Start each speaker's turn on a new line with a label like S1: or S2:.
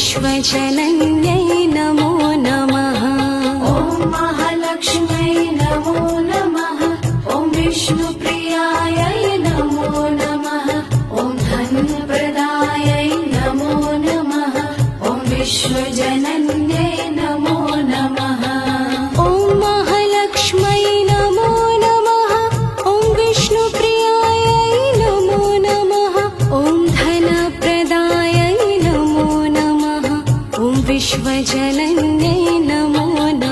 S1: विश्वजनन्यै नमो नमः।
S2: ॐ महालक्ष्म्यै नमो नमः। ॐ विष्णुप्रियायै नमो नमः। ॐ धनप्रदायै नमो नमः। ॐ विश्वजनन्यै नमो नमः।
S1: ॐ महालक्ष्म्यै नमो नमः। ॐ विष्णुप्रियायै नमो नमः। ॐ धनप्रदायै नमो नमः। ॐ विश्वजनन्यै नमो नमः।